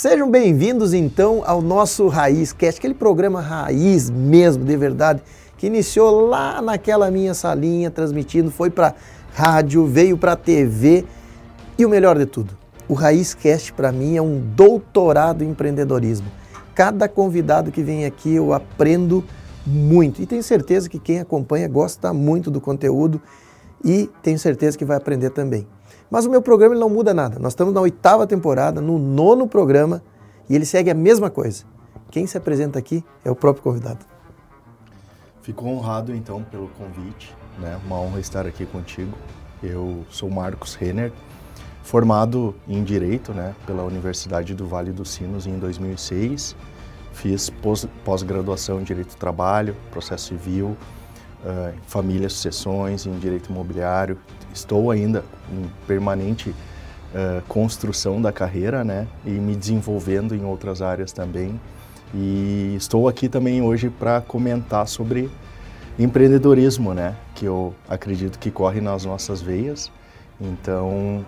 Sejam bem-vindos então ao nosso Raiz Cast, aquele programa raiz mesmo, de verdade, que iniciou lá naquela minha salinha, transmitindo, foi para rádio, veio para TV e o melhor de tudo, o Raiz Cast para mim é um doutorado em empreendedorismo. Cada convidado que vem aqui eu aprendo muito e tenho certeza que quem acompanha gosta muito do conteúdo e tenho certeza que vai aprender também. Mas o meu programa ele não muda nada. Nós estamos na 8ª temporada, no 9º programa, e ele segue a mesma coisa. Quem se apresenta aqui é o próprio convidado. Fico honrado, então, pelo convite, né? Uma honra estar aqui contigo. Eu sou Marcos Renner, formado em Direito, né, pela Universidade do Vale dos Sinos em 2006. Fiz pós-graduação em Direito do Trabalho, Processo Civil, Família, Sucessões, em Direito Imobiliário. Estou ainda em permanente construção da carreira, né, e me desenvolvendo em outras áreas também. E estou aqui também hoje para comentar sobre empreendedorismo, né, que eu acredito que corre nas nossas veias. Então,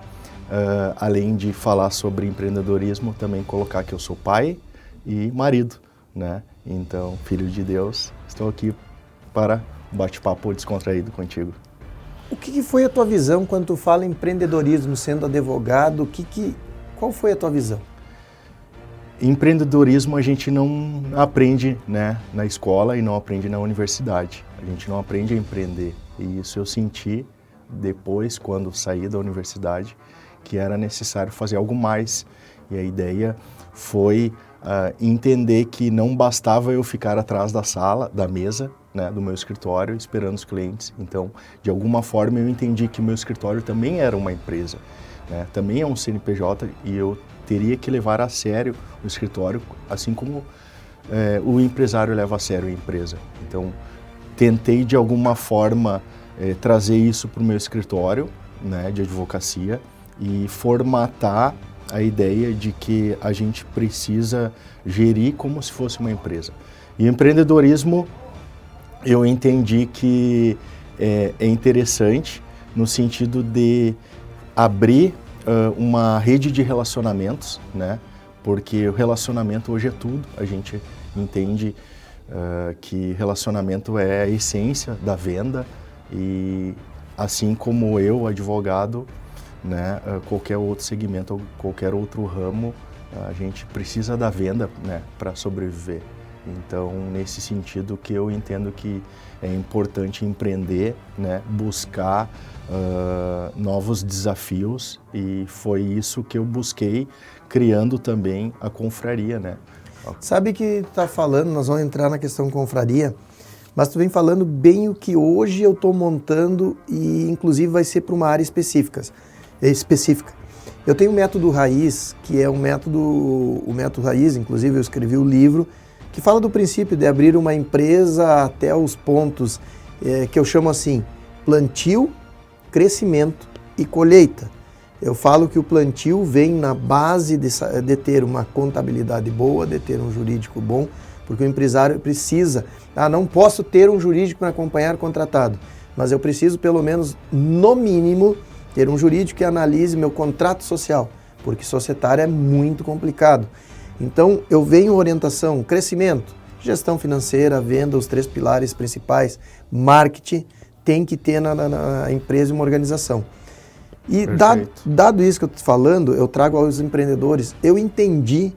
além de falar sobre empreendedorismo, também colocar que eu sou pai e marido, né? Então, filho de Deus, estou aqui para bate-papo descontraído contigo. O que foi a tua visão quando tu fala em empreendedorismo, sendo advogado? Qual foi a tua visão? Empreendedorismo a gente não aprende, né, na escola e não aprende na universidade. A gente não aprende a empreender. E isso eu senti depois, quando saí da universidade, que era necessário fazer algo mais. E a ideia foi entender que não bastava eu ficar atrás da mesa, né, do meu escritório, esperando os clientes. Então, de alguma forma, eu entendi que o meu escritório também era uma empresa, né, também é um CNPJ e eu teria que levar a sério o escritório, assim como o empresário leva a sério a empresa. Então, tentei de alguma forma trazer isso para o meu escritório, né, de advocacia e formatar a ideia de que a gente precisa gerir como se fosse uma empresa. E empreendedorismo, eu entendi que é interessante no sentido de abrir uma rede de relacionamentos, né? Porque o relacionamento hoje é tudo. A gente entende que relacionamento é a essência da venda e assim como eu, advogado, né, qualquer outro segmento, qualquer outro ramo, a gente precisa da venda, né, para sobreviver. Então, nesse sentido que eu entendo que é importante empreender, né, buscar novos desafios e foi isso que eu busquei, criando também a confraria, né. Sabe que tu tá falando, nós vamos entrar na questão confraria, mas tu vem falando bem o que hoje eu estou montando e inclusive vai ser para uma área específica. Eu tenho o método Raiz, que é o método Raiz, inclusive eu escrevi o livro, que fala do princípio de abrir uma empresa até os pontos que eu chamo assim, plantio, crescimento e colheita. Eu falo que o plantio vem na base de ter uma contabilidade boa, de ter um jurídico bom, porque o empresário precisa, não posso ter um jurídico para acompanhar o contratado, mas eu preciso pelo menos, no mínimo, ter um jurídico que analise meu contrato social, porque societário é muito complicado. Então, eu venho orientação, crescimento, gestão financeira, venda, os 3 pilares principais, marketing, tem que ter na empresa uma organização. E dado isso que eu estou falando, eu trago aos empreendedores, eu entendi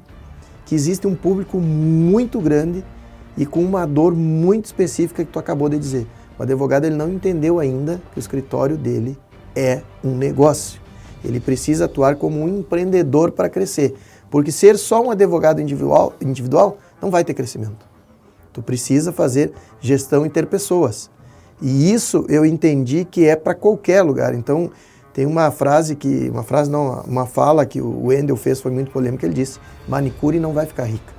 que existe um público muito grande e com uma dor muito específica que tu acabou de dizer. O advogado ele não entendeu ainda que o escritório dele é um negócio. Ele precisa atuar como um empreendedor para crescer. Porque ser só um advogado individual não vai ter crescimento. Tu precisa fazer gestão e ter pessoas. E isso eu entendi que é para qualquer lugar. Então, tem uma fala que o Wendel fez, foi muito polêmica, ele disse, manicure não vai ficar rica.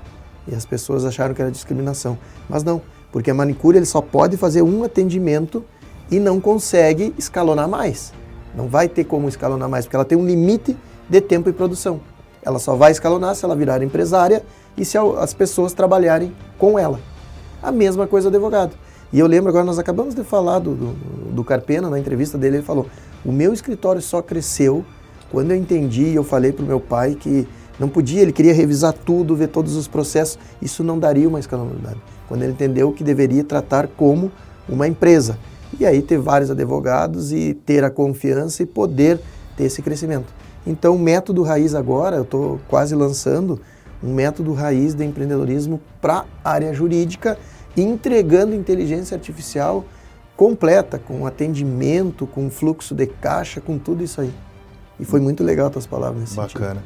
E as pessoas acharam que era discriminação. Mas não, porque a manicure ele só pode fazer um atendimento e não consegue escalonar mais. Não vai ter como escalonar mais, porque ela tem um limite de tempo e produção. Ela só vai escalonar se ela virar empresária e se as pessoas trabalharem com ela. A mesma coisa o advogado. E eu lembro agora, nós acabamos de falar do Carpena, na entrevista dele, ele falou, o meu escritório só cresceu quando eu entendi e eu falei para o meu pai que Não podia, ele queria revisar tudo, ver todos os processos. Isso não daria uma escalabilidade. Quando ele entendeu que deveria tratar como uma empresa. E aí ter vários advogados e ter a confiança e poder ter esse crescimento. Então o método raiz agora, eu estou quase lançando um método raiz de empreendedorismo para a área jurídica, entregando inteligência artificial completa, com atendimento, com fluxo de caixa, com tudo isso aí. E foi muito legal as tuas palavras nesse sentido. Bacana.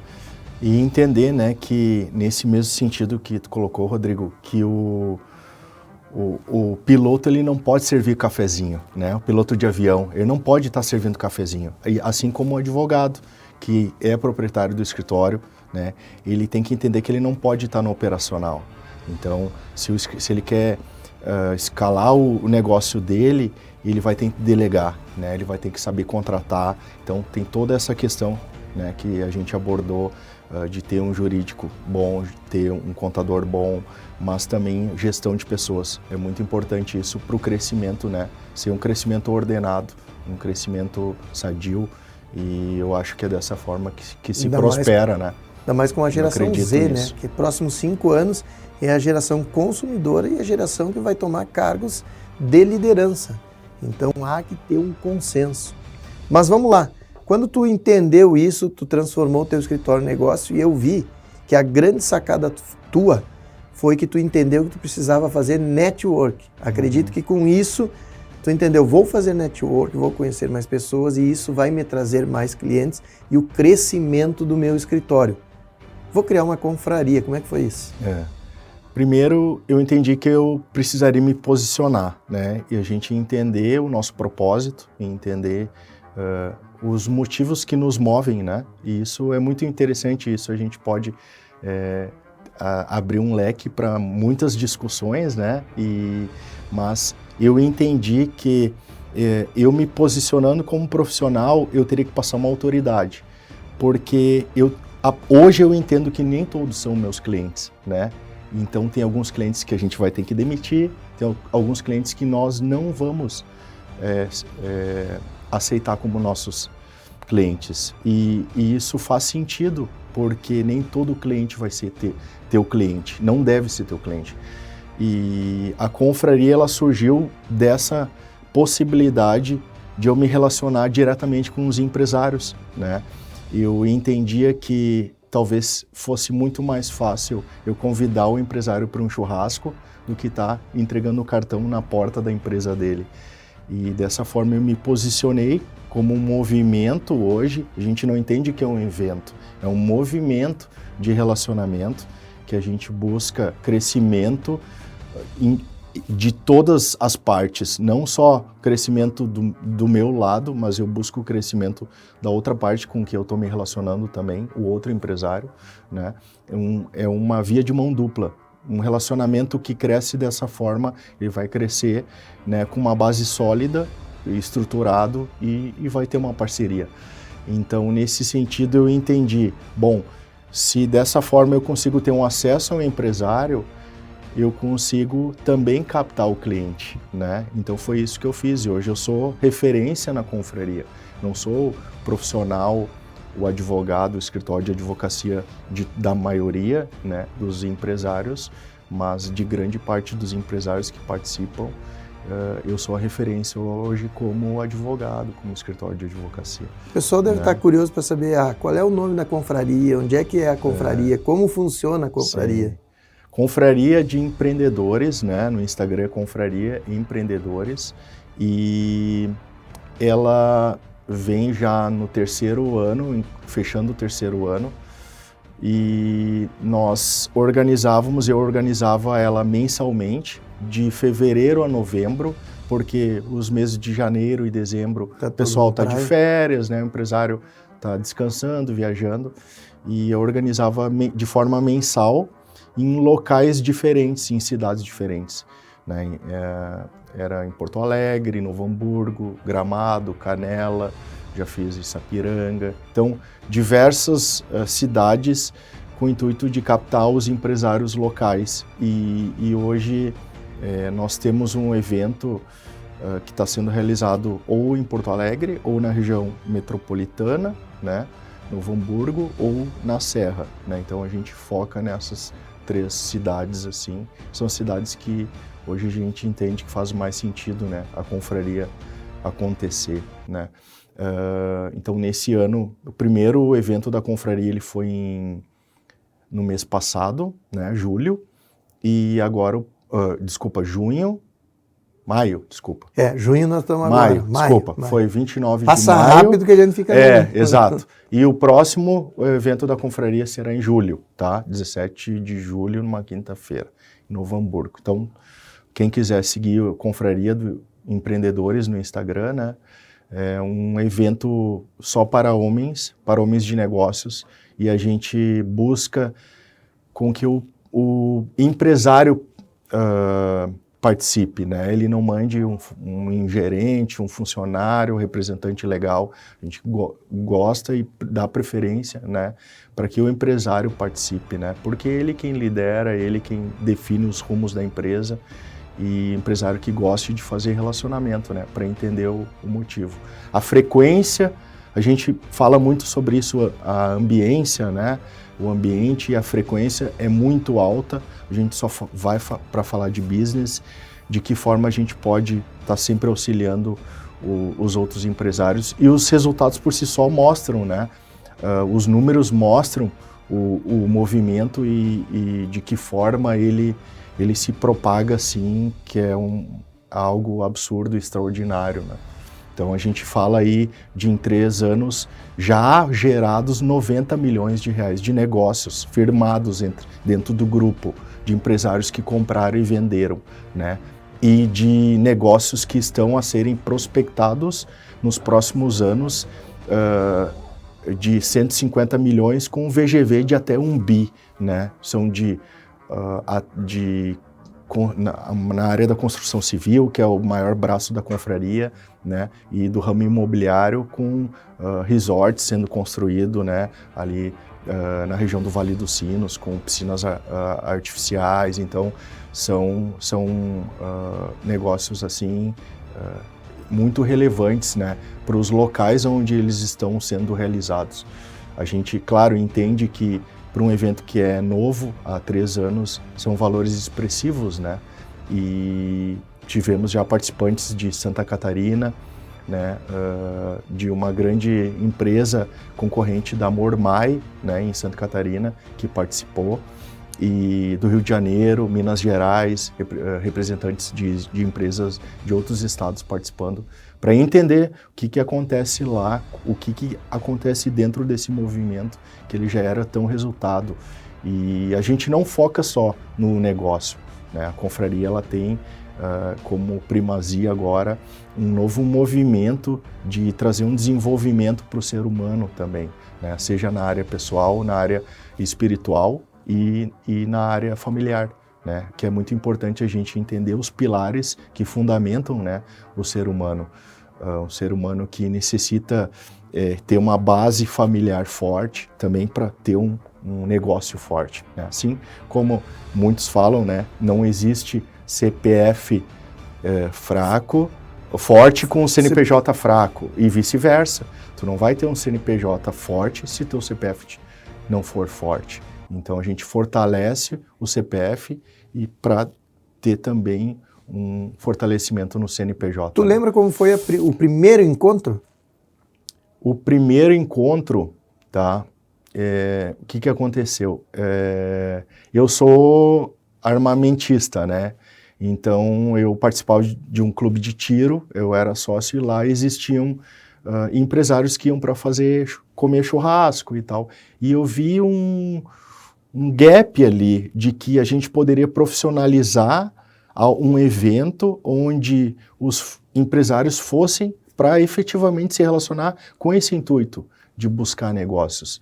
E entender, né, que nesse mesmo sentido que tu colocou, Rodrigo, que o piloto ele não pode servir cafezinho, né? O piloto de avião, ele não pode estar servindo cafezinho. E assim como o advogado, que é proprietário do escritório, né? Ele tem que entender que ele não pode estar no operacional. Então, se ele quer escalar o negócio dele, ele vai ter que delegar, né? Ele vai ter que saber contratar. Então, tem toda essa questão, né, que a gente abordou, de ter um jurídico bom, de ter um contador bom, mas também gestão de pessoas. É muito importante isso para o crescimento, né? Ser um crescimento ordenado, um crescimento sadio, e eu acho que é dessa forma que se prospera, né? Ainda mais com a geração Z, né? Que próximos 5 anos é a geração consumidora e a geração que vai tomar cargos de liderança. Então há que ter um consenso. Mas vamos lá. Quando tu entendeu isso, tu transformou o teu escritório em negócio, e eu vi que a grande sacada tua foi que tu entendeu que tu precisava fazer network. Acredito que com isso tu entendeu, vou fazer network, vou conhecer mais pessoas e isso vai me trazer mais clientes e o crescimento do meu escritório. Vou criar uma confraria, como é que foi isso? Primeiro, eu entendi que eu precisaria me posicionar, né? E a gente entender o nosso propósito, entender os motivos que nos movem, né? E isso é muito interessante, isso a gente pode abrir um leque para muitas discussões, né? Mas eu entendi que eu me posicionando como profissional, eu teria que passar uma autoridade, porque hoje eu entendo que nem todos são meus clientes, né? Então tem alguns clientes que a gente vai ter que demitir, tem alguns clientes que nós não vamos aceitar como nossos clientes. E isso faz sentido, porque nem todo cliente vai ser teu cliente, não deve ser teu cliente. E a confraria, ela surgiu dessa possibilidade de eu me relacionar diretamente com os empresários, né? Eu entendia que talvez fosse muito mais fácil eu convidar o empresário para um churrasco do que estar entregando o cartão na porta da empresa dele. E dessa forma eu me posicionei como um movimento hoje. A gente não entende que é um evento, é um movimento de relacionamento que a gente busca crescimento de todas as partes, não só crescimento do meu lado, mas eu busco o crescimento da outra parte com que eu estou me relacionando também, o outro empresário, né? É uma via de mão dupla. Um relacionamento que cresce dessa forma, ele vai crescer, né, com uma base sólida, estruturado e vai ter uma parceria. Então, nesse sentido, eu entendi, bom, se dessa forma eu consigo ter um acesso ao empresário, eu consigo também captar o cliente, né? Então foi isso que eu fiz e hoje eu sou referência na confraria. Não sou profissional, o advogado, o escritório de advocacia da maioria, né, dos empresários, mas de grande parte dos empresários que participam, eu sou a referência hoje como advogado, como escritório de advocacia. O pessoal deve estar curioso para saber qual é o nome da confraria, onde é que é a confraria, como funciona a confraria. Sim. Confraria de Empreendedores, né? No Instagram é Confraria Empreendedores, e ela vem já no 3º ano, fechando o 3º ano, e eu organizava ela mensalmente, de fevereiro a novembro, porque os meses de janeiro e dezembro o pessoal está de férias, né? O empresário está descansando, viajando, e eu organizava de forma mensal, em locais diferentes, em cidades diferentes, né? Era em Porto Alegre, Novo Hamburgo, Gramado, Canela, já fiz em Sapiranga. Então, diversas cidades com o intuito de captar os empresários locais. E hoje nós temos um evento que está sendo realizado ou em Porto Alegre ou na região metropolitana, né? Novo Hamburgo ou na Serra, né? Então a gente foca nessas 3 cidades, assim. São cidades que hoje a gente entende que faz mais sentido, né, a confraria acontecer, né? Então nesse ano, o primeiro evento da confraria ele foi no mês passado, né, julho, e agora, junho nós estamos Maio, agora. desculpa, Maio. foi 29 Passa de maio. Passa rápido que a gente fica... Exato. E o próximo evento da confraria será em julho, tá? 17 de julho, numa quinta-feira, em Novo Hamburgo. Então, quem quiser seguir a Confraria do Empreendedores no Instagram, né? É um evento só para homens de negócios, e a gente busca com que o empresário participe, né? Ele não mande um gerente, um funcionário, um representante legal. A gente gosta e dá preferência, né, para que o empresário participe, né? Porque ele quem lidera, ele quem define os rumos da empresa, e empresário que goste de fazer relacionamento, né, para entender o motivo. A frequência, a gente fala muito sobre isso, a ambiência, né? O ambiente e a frequência é muito alta. A gente só vai para falar de business, de que forma a gente pode estar sempre auxiliando os outros empresários, e os resultados por si só mostram, né? Os números mostram o movimento e de que forma ele se propaga assim, que é algo absurdo, extraordinário, né? Então a gente fala aí de em 3 anos já gerados 90 milhões de reais de negócios firmados dentro do grupo de empresários que compraram e venderam, né? E de negócios que estão a serem prospectados nos próximos anos, de 150 milhões com VGV de até 1 bi, né? São na área da construção civil, que é o maior braço da confraria, né, e do ramo imobiliário, com resorts sendo construído, né, ali na região do Vale dos Sinos, com piscinas artificiais. Então são negócios assim muito relevantes, né, para os locais onde eles estão sendo realizados. A gente, claro, entende que para um evento que é novo, há 3 anos, são valores expressivos, né? E tivemos já participantes de Santa Catarina, né? De uma grande empresa concorrente da Mormai, né? Em Santa Catarina, que participou, e do Rio de Janeiro, Minas Gerais, representantes de empresas de outros estados participando, para entender o que acontece lá, o que acontece dentro desse movimento, que ele já era tão resultado. E a gente não foca só no negócio, né? A confraria ela tem como primazia agora um novo movimento de trazer um desenvolvimento para o ser humano também, né? Seja na área pessoal, na área espiritual e na área familiar, né? Que é muito importante a gente entender os pilares que fundamentam, né, o ser humano. Um ser humano que necessita ter uma base familiar forte também para ter um negócio forte, né? Assim como muitos falam, né, não existe CPF forte com CNPJ fraco, e vice-versa. Tu não vai ter um CNPJ forte se teu CPF não for forte. Então a gente fortalece o CPF e para ter também um fortalecimento no CNPJ. Tu lembra como foi o primeiro encontro? O primeiro encontro, tá? O que aconteceu? Eu sou armamentista, né? Então eu participava de um clube de tiro, eu era sócio, e lá existiam empresários que iam para comer churrasco e tal. E eu vi um gap ali de que a gente poderia profissionalizar um evento onde os empresários fossem para efetivamente se relacionar com esse intuito de buscar negócios.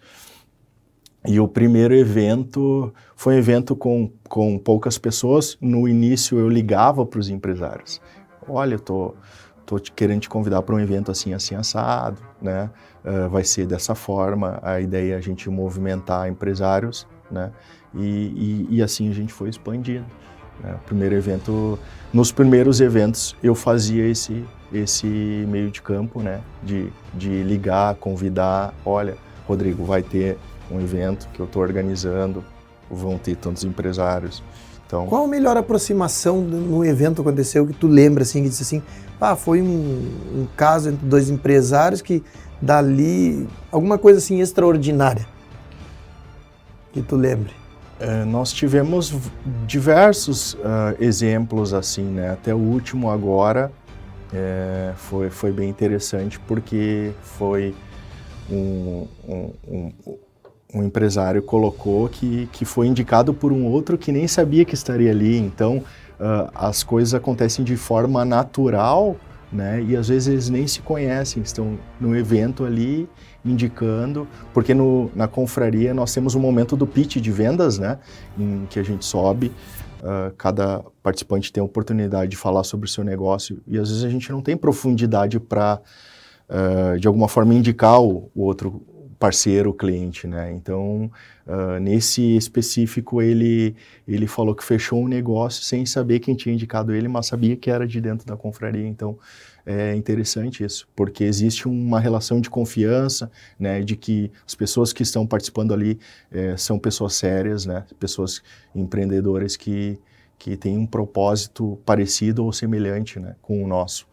E o primeiro evento foi um evento com poucas pessoas. No início eu ligava para os empresários. Olha, eu tô querendo te convidar para um evento assim, assim, assado, né? Vai ser dessa forma, a ideia é a gente movimentar empresários, né? E assim a gente foi expandindo. Primeiro evento, nos primeiros eventos eu fazia esse meio de campo, né, de ligar, convidar, olha, Rodrigo, vai ter um evento que eu estou organizando, vão ter tantos empresários. Então, qual a melhor aproximação no evento que aconteceu que tu lembra, assim, que disse assim, foi um caso entre dois empresários que dali, alguma coisa assim extraordinária que tu lembre? Nós tivemos diversos exemplos assim, né? Até o último agora foi bem interessante porque foi um empresário colocou que foi indicado por um outro que nem sabia que estaria ali. Então, as coisas acontecem de forma natural, né? E às vezes eles nem se conhecem, estão no evento ali indicando, porque na confraria nós temos um momento do pitch de vendas, né? Em que a gente sobe, cada participante tem a oportunidade de falar sobre o seu negócio e às vezes a gente não tem profundidade para, de alguma forma, indicar o outro parceiro, o cliente, né? Então, nesse específico, ele falou que fechou um negócio sem saber quem tinha indicado ele, mas sabia que era de dentro da confraria. Então, é interessante isso, porque existe uma relação de confiança, né? De que as pessoas que estão participando ali são pessoas sérias, né? Pessoas empreendedoras que têm um propósito parecido ou semelhante, né? Com o nosso.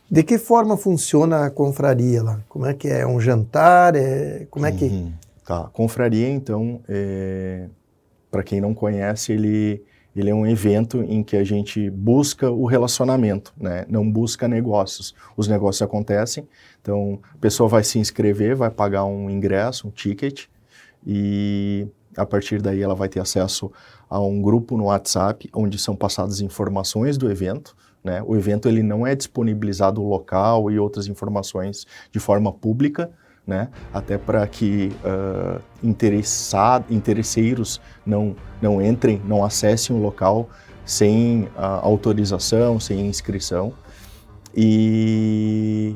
De que forma funciona a confraria lá? Como é que é? Um jantar? Como é que... Tá, confraria, então, para quem não conhece, ele é um evento em que a gente busca o relacionamento, né? Não busca negócios. Os negócios acontecem, então a pessoa vai se inscrever, vai pagar um ingresso, um ticket, e a partir daí ela vai ter acesso a um grupo no WhatsApp, onde são passadas informações do evento, né? O evento ele não é disponibilizado o local e outras informações de forma pública, né? Até para que interesseiros não entrem, não acessem o local sem autorização, sem inscrição. E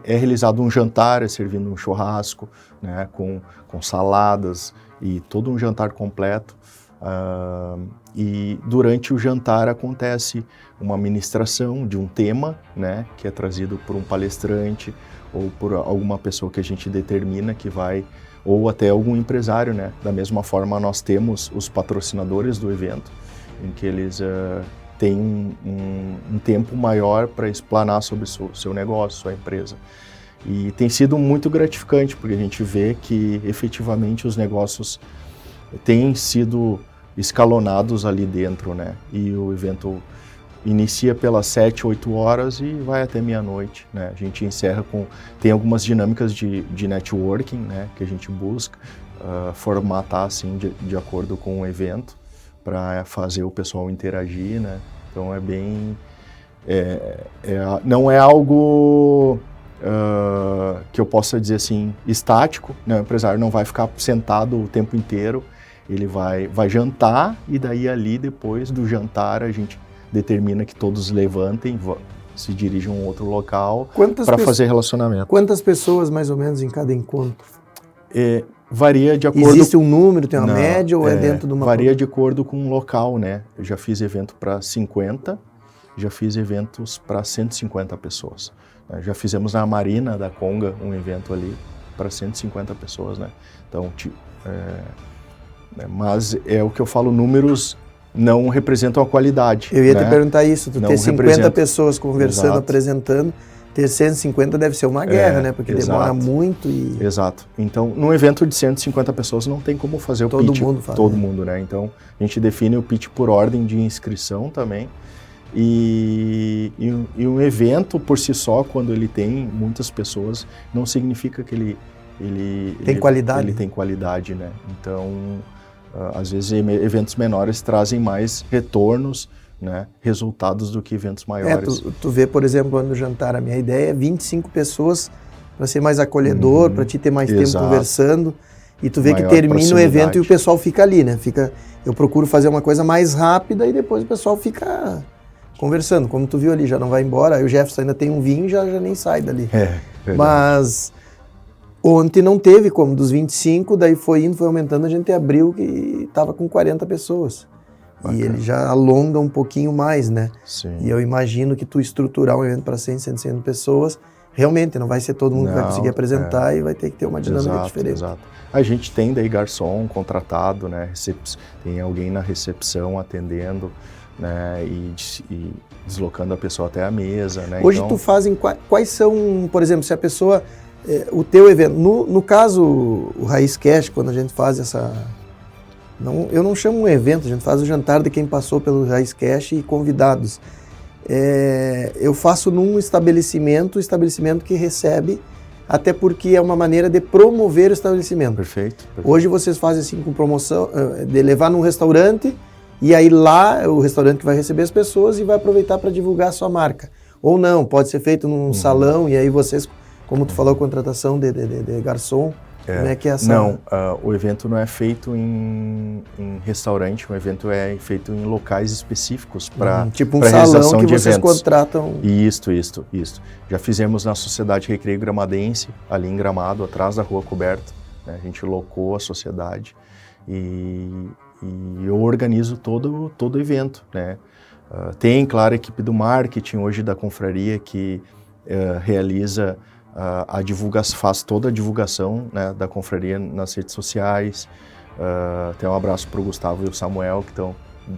é realizado um jantar, é servido um churrasco, né? Com saladas e todo um jantar completo. E durante o jantar acontece uma ministração de um tema, né, que é trazido por um palestrante ou por alguma pessoa que a gente determina que vai, ou até algum empresário, né. Da mesma forma, nós temos os patrocinadores do evento, em que eles têm um tempo maior para explanar sobre o seu negócio, sua empresa. E tem sido muito gratificante, porque a gente vê que efetivamente os negócios têm sido escalonados ali dentro, né? E o evento inicia pelas 7, 8 horas e vai até meia-noite, né? A gente encerra tem algumas dinâmicas de networking, né? Que a gente busca formatar, assim, de acordo com o evento, para fazer o pessoal interagir, né? Então é bem... não é algo... que eu possa dizer assim, estático, né? O empresário não vai ficar sentado o tempo inteiro, ele vai jantar e daí ali depois do jantar a gente determina que todos levantem, se dirijam a um outro local para fazer relacionamento. Quantas pessoas mais ou menos em cada encontro? Varia de acordo... Existe um número, tem uma média ou é dentro de uma... Varia de acordo com o local, né? Eu já fiz evento para 50, já fiz eventos para 150 pessoas. Já fizemos na Marina da Conga um evento ali para 150 pessoas, né? Então, mas é o que eu falo, números não representam a qualidade. Eu ia né? te perguntar isso, tu ter 50 pessoas conversando, Exato. Apresentando, ter 150 deve ser uma guerra, né? Porque exato. Demora muito e... Exato. Então, num evento de 150 pessoas não tem como fazer o pitch. Todo mundo faz. Todo mundo, né? Então, a gente define o pitch por ordem de inscrição também. E um evento por si só, quando ele tem muitas pessoas, não significa que ele qualidade. Ele tem qualidade, né? Então, às vezes eventos menores trazem mais retornos, né? Resultados do que eventos maiores. Tu vê, por exemplo, no jantar, a minha ideia é 25 pessoas para ser mais acolhedor, para te ter mais tempo conversando. E tu vê que termina o evento e o pessoal fica ali, né? Eu procuro fazer uma coisa mais rápida e depois o pessoal fica conversando. Como tu viu ali, já não vai embora. Aí o Jefferson ainda tem um vinho e já nem sai dali. Mas ontem não teve como, dos 25, daí foi aumentando, a gente abriu que estava com 40 pessoas. Bacana. E ele já alonga um pouquinho mais, né? Sim. E eu imagino que tu estruturar um evento para 100, 150 pessoas realmente não vai ser todo mundo que vai conseguir apresentar e vai ter que ter uma dinâmica diferente. Exato. A gente tem daí garçom contratado, né? Tem alguém na recepção atendendo, né? E deslocando a pessoa até a mesa, né? Hoje tu fazem quais são, por exemplo, se a pessoa o teu evento, no caso o Raiz Cash, quando a gente faz eu não chamo um evento, a gente faz o jantar de quem passou pelo Raiz Cash e convidados. Eu faço num estabelecimento que recebe, até porque é uma maneira de promover o estabelecimento. Perfeito. Hoje vocês fazem assim com promoção, de levar num restaurante, e aí lá é o restaurante que vai receber as pessoas e vai aproveitar para divulgar a sua marca. Ou não, pode ser feito num salão, e aí vocês, como tu falou, contratação de garçom. Como é que é essa... Não, o evento não é feito em restaurante, o evento é feito em locais específicos para tipo um realização salão que de vocês eventos. Contratam... Isso. Já fizemos na Sociedade Recreio Gramadense, ali em Gramado, atrás da Rua Coberta, né? A gente locou a sociedade e eu organizo todo o evento, né? Tem, claro, a equipe do marketing hoje da confraria que realiza... a divulgação, faz toda a divulgação, né, da confraria nas redes sociais. Tem um abraço para o Gustavo e o Samuel, que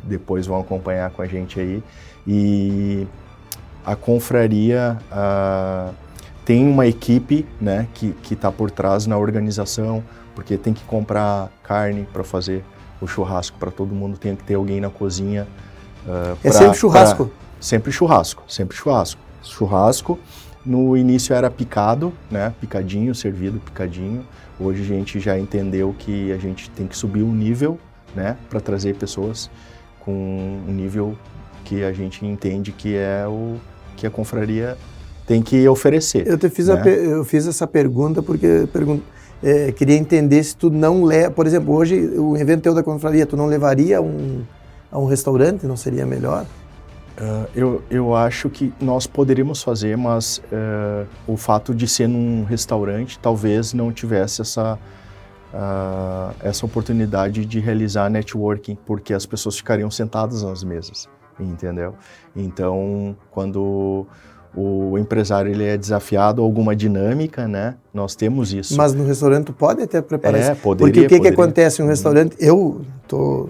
depois vão acompanhar com a gente aí. E a confraria tem uma equipe, né, que está por trás na organização, porque tem que comprar carne para fazer o churrasco para todo mundo, tem que ter alguém na cozinha. Sempre churrasco? Sempre churrasco. Churrasco. No início era picado, né? Picadinho, servido picadinho. Hoje a gente já entendeu que a gente tem que subir o nível, né? Para trazer pessoas com um nível que a gente entende que é o que a confraria tem que oferecer. Eu fiz essa pergunta porque queria entender se tu não leva... Por exemplo, hoje o evento teu da confraria, tu não levaria a um restaurante? Não seria melhor? Eu acho que nós poderíamos fazer, mas o fato de ser num restaurante talvez não tivesse essa oportunidade de realizar networking, porque as pessoas ficariam sentadas nas mesas, entendeu? Então, quando o empresário ele é desafiado a alguma dinâmica, né? Nós temos isso. Mas no restaurante tu pode até preparar isso. Poderia. Porque o que acontece em um restaurante? Eu tô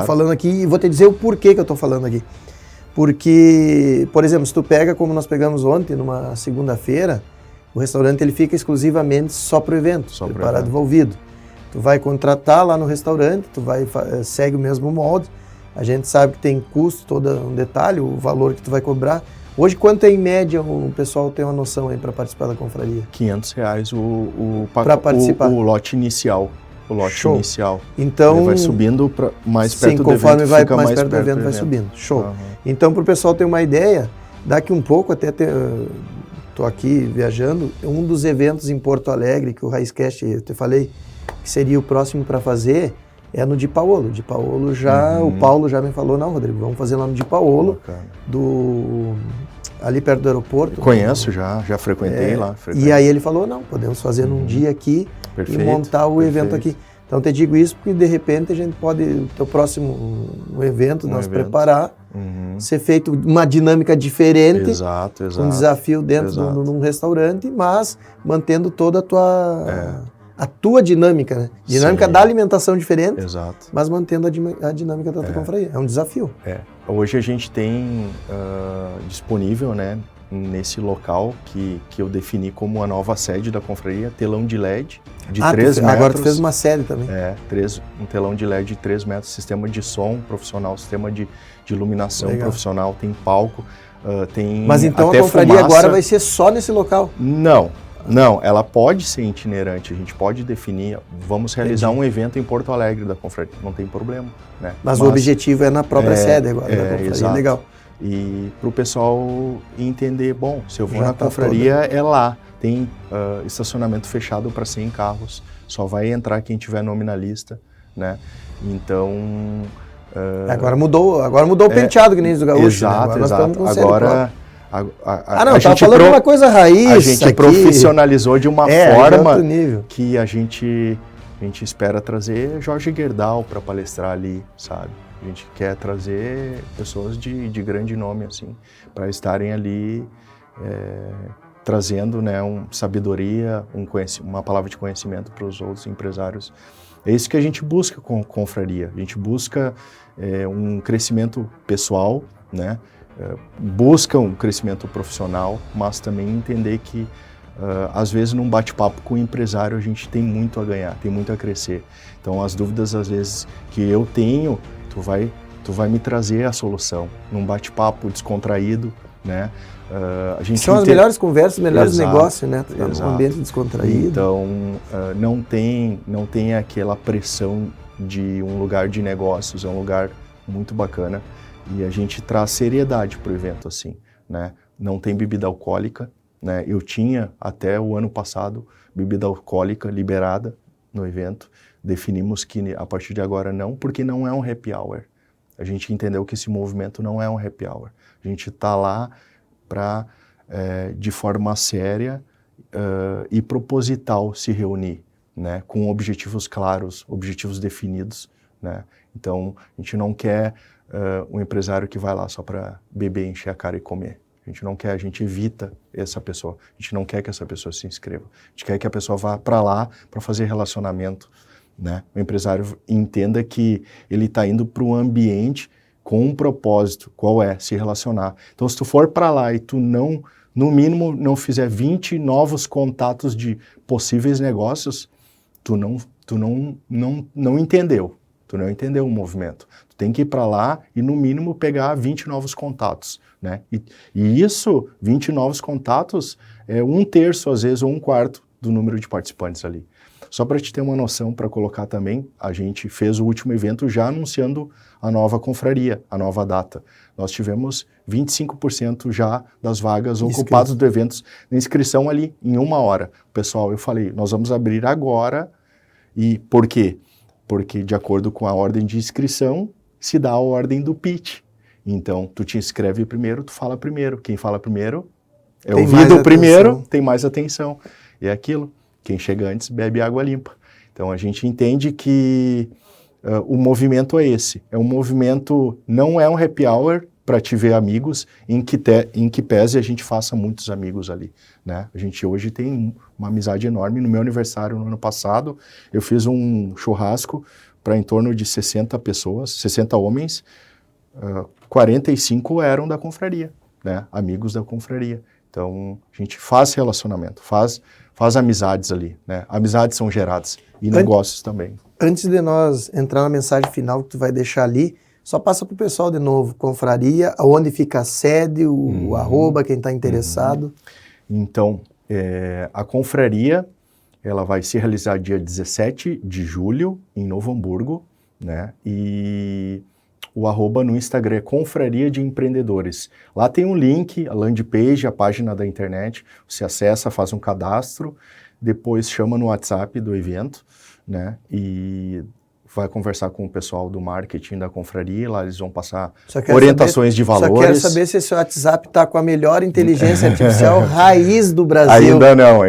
falando aqui e vou te dizer o porquê que eu tô falando aqui. Porque, por exemplo, se tu pega como nós pegamos ontem, numa segunda-feira, o restaurante ele fica exclusivamente só para o evento, preparado e envolvido. Tu vai contratar lá no restaurante, segue o mesmo molde, a gente sabe que tem custo, todo um detalhe, o valor que tu vai cobrar. Hoje, quanto é em média o pessoal tem uma noção aí para participar da confraria? R$500 para participar. O lote inicial. Show. Inicial. Então, ele vai subindo mais perto do evento. Conforme vai mais perto do evento, vai subindo. Show. Então, para o pessoal ter uma ideia, daqui um pouco, estou aqui viajando, um dos eventos em Porto Alegre, que o Raiz Cash, eu te falei, que seria o próximo para fazer, é no Di Paolo. Di Paolo o Paulo já me falou, não, Rodrigo, vamos fazer lá no Di Paolo, ali perto do aeroporto. Conheço, já frequentei lá. E aí ele falou, não, podemos fazer num dia aqui, e montar o evento aqui. Então, te digo isso porque, de repente, a gente pode, o teu próximo evento, preparar, ser feito uma dinâmica diferente, exato. Um desafio dentro de um restaurante, mas mantendo toda a tua dinâmica, né? Dinâmica da alimentação diferente, mas mantendo a dinâmica da tua confraria. É um desafio. Hoje a gente tem disponível, né, nesse local que eu defini como a nova sede da confraria, telão de LED de 3 metros. Agora tu fez uma série também. Um telão de LED de 3 metros, sistema de som profissional, sistema de iluminação profissional, tem palco, tem Mas então até a confraria fumaça. Agora vai ser só nesse local? Não, ela pode ser itinerante, a gente pode definir, vamos realizar um evento em Porto Alegre da confraria, não tem problema, né? Mas o objetivo é na própria sede agora da confraria, exato. Legal. E para o pessoal entender, bom, se eu vou na confraria, é lá. Tem estacionamento fechado para 100 carros, só vai entrar quem tiver nome na lista, né? Então... Agora mudou o penteado, que nem os gaúchos. Exato, né? Agora não, estava falando uma coisa raiz. A gente aqui profissionalizou de uma forma nível. Que a gente espera trazer Jorge Gerdau para palestrar ali, sabe? A gente quer trazer pessoas de grande nome, assim, para estarem ali trazendo, né, sabedoria, uma palavra de conhecimento para os outros empresários. É isso que a gente busca com confraria. A gente busca um crescimento pessoal, né? Busca um crescimento profissional, mas também entender que às vezes num bate-papo com o empresário a gente tem muito a ganhar, tem muito a crescer. Então as dúvidas às vezes que eu tenho, tu vai me trazer a solução num bate-papo descontraído, né? A gente são as melhores conversas, os melhores Exato, negócios, né? Exato. Um ambiente descontraído. Então não tem aquela pressão de um lugar de negócios, é um lugar muito bacana e a gente traz seriedade para o evento assim, né? Não tem bebida alcoólica, né? Eu tinha até o ano passado bebida alcoólica liberada no evento, definimos que a partir de agora não, porque não é um happy hour. A gente entendeu que esse movimento não é um happy hour. A gente está lá para, de forma séria e proposital, se reunir, né? Com objetivos claros, objetivos definidos, né? Então, a gente não quer um empresário que vai lá só para beber, encher a cara e comer. A gente não quer, a gente evita essa pessoa. A gente não quer que essa pessoa se inscreva. A gente quer que a pessoa vá para lá para fazer relacionamento, né? O empresário entenda que ele está indo para um ambiente com um propósito. Qual é? Se relacionar. Então, se tu for para lá e tu não, no mínimo, não fizer 20 novos contatos de possíveis negócios, tu não entendeu. Tu não entendeu o movimento. Tu tem que ir para lá e, no mínimo, pegar 20 novos contatos, né? E isso, 20 novos contatos, é 1/3, às vezes, ou 1/4 do número de participantes ali. Só para te ter uma noção, para colocar também, a gente fez o último evento já anunciando a nova confraria, a nova data. Nós tivemos 25% já das vagas ocupadas do evento, na inscrição ali em 1 hora. Pessoal, eu falei, nós vamos abrir agora. E por quê? Porque de acordo com a ordem de inscrição, se dá a ordem do pitch. Então, tu te inscreve primeiro, tu fala primeiro. Quem fala primeiro é ouvido primeiro, tem mais atenção. E é aquilo. Quem chega antes bebe água limpa. Então, a gente entende que o movimento é esse. É um movimento, não é um happy hour para te ver amigos, em que pese a gente faça muitos amigos ali, né? A gente hoje tem uma amizade enorme. No meu aniversário, no ano passado, eu fiz um churrasco para em torno de 60 pessoas, 60 homens, 45 eram da confraria, né? Amigos da confraria. Então, a gente faz relacionamento, faz amizades ali, né? Amizades são geradas e negócios também. Antes de nós entrar na mensagem final que tu vai deixar ali, só passa para o pessoal de novo, confraria, onde fica a sede, o arroba, quem está interessado. Então, a confraria, ela vai se realizar dia 17 de julho, em Novo Hamburgo, né? E o arroba no Instagram é Confraria de Empreendedores. Lá tem um link, a landing page, a página da internet, você acessa, faz um cadastro, depois chama no WhatsApp do evento, né? E vai conversar com o pessoal do marketing da confraria, lá eles vão passar orientações de valores. Só quero saber se esse WhatsApp está com a melhor inteligência artificial raiz do Brasil. Ainda não.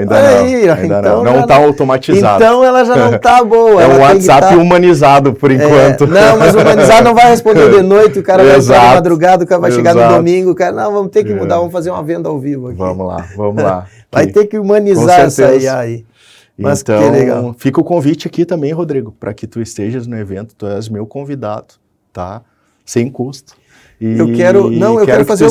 Não está automatizado. Então ela já não está boa. É um WhatsApp humanizado por enquanto. Não, mas humanizado não vai responder de noite, o cara vai entrar de madrugada, o cara vai chegar no domingo, o cara, não, vamos ter que mudar, vamos fazer uma venda ao vivo aqui. Vamos lá. Vai ter que humanizar essa IA aí. Mas então, que legal. Fica o convite aqui também, Rodrigo, para que tu estejas no evento, tu és meu convidado, tá? Sem custo. E eu quero fazer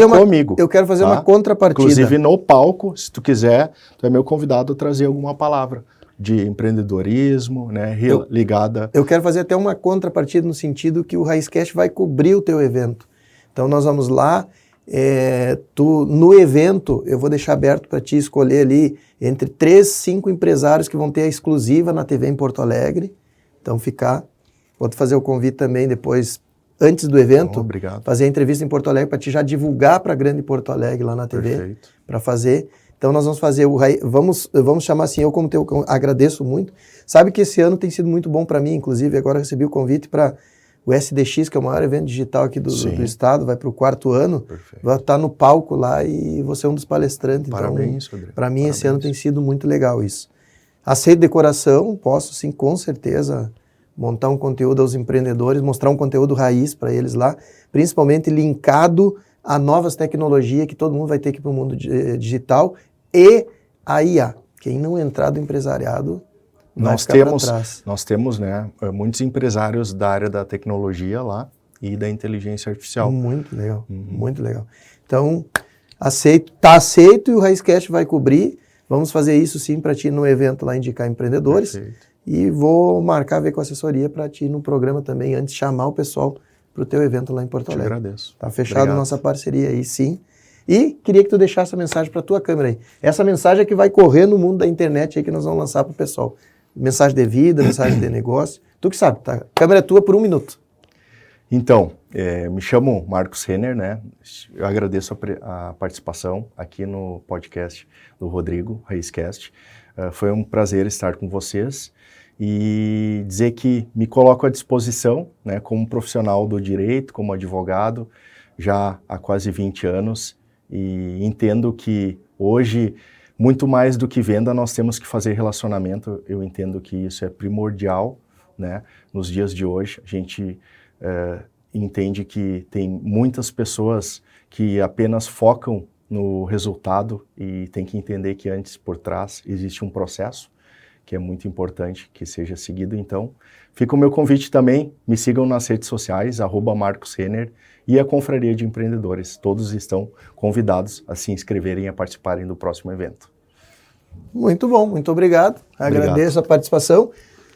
comigo. Eu quero fazer uma contrapartida. Inclusive no palco, se tu quiser, tu é meu convidado a trazer alguma palavra de empreendedorismo, né, ligada. Eu quero fazer até uma contrapartida no sentido que o Raizcast vai cobrir o teu evento. Então nós vamos lá, no evento eu vou deixar aberto para ti escolher ali entre 3, 5 empresários que vão ter a exclusiva na TV em Porto Alegre. Então vou te fazer o convite também depois, antes do evento, fazer a entrevista em Porto Alegre para te já divulgar para a Grande Porto Alegre lá na TV, para fazer. Então nós vamos fazer vamos chamar assim, eu agradeço muito. Sabe que esse ano tem sido muito bom para mim, inclusive agora recebi o convite para o SDX, que é o maior evento digital aqui do estado, vai para o 4º ano, vai estar no palco lá e vou ser um dos palestrantes. Parabéns, então, para mim esse ano tem sido muito legal isso. Aceito decoração, posso sim, com certeza, montar um conteúdo aos empreendedores, mostrar um conteúdo raiz para eles lá, principalmente linkado a novas tecnologias que todo mundo vai ter que ir para o mundo digital e a IA. Quem não entrar do empresariado vai ficar para trás. Nós temos, né, muitos empresários da área da tecnologia lá e da inteligência artificial. Muito legal, muito legal. Então, tá aceito e o Raizcast vai cobrir. Vamos fazer isso sim para ti no evento lá, indicar empreendedores. Perfeito. E vou marcar, ver com a assessoria para ti no programa também, antes de chamar o pessoal para o teu evento lá em Porto Alegre. Te agradeço. Tá fechado a nossa parceria aí, sim. E queria que tu deixasse a mensagem para a tua câmera aí. Essa mensagem é que vai correr no mundo da internet aí, que nós vamos lançar para o pessoal. Mensagem de vida, mensagem de negócio. Tu que sabe, tá? A câmera é tua por 1 minuto. Então, me chamo Marcos Renner, né? Eu agradeço a participação aqui no podcast do Rodrigo, Raizcast. Foi um prazer estar com vocês e dizer que me coloco à disposição, né, como profissional do direito, como advogado, já há quase 20 anos, e entendo que hoje, muito mais do que venda, nós temos que fazer relacionamento. Eu entendo que isso é primordial, né? Nos dias de hoje, a gente entende que tem muitas pessoas que apenas focam no resultado e tem que entender que antes, por trás, existe um processo que é muito importante que seja seguido. Então, fica o meu convite também, me sigam nas redes sociais, @MarcosRenner e a Confraria de Empreendedores. Todos estão convidados a se inscreverem e a participarem do próximo evento. Muito bom, muito obrigado. Agradeço a participação.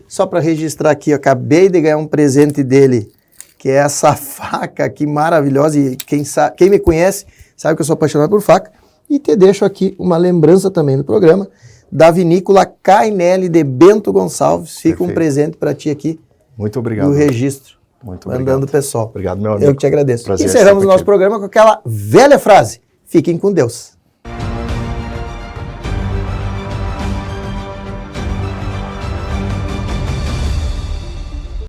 Só para registrar aqui, eu acabei de ganhar um presente dele, que é essa faca aqui maravilhosa, e quem me conhece sabe que eu sou apaixonado por faca, e te deixo aqui uma lembrança também do programa, da vinícola Cainelli de Bento Gonçalves. Fica Perfeito. Um presente para ti aqui. Muito obrigado. Do registro. Muito obrigado. Mandando o pessoal. Obrigado, meu amigo. Eu que te agradeço. Prazer. Encerramos o nosso programa com aquela velha frase: fiquem com Deus.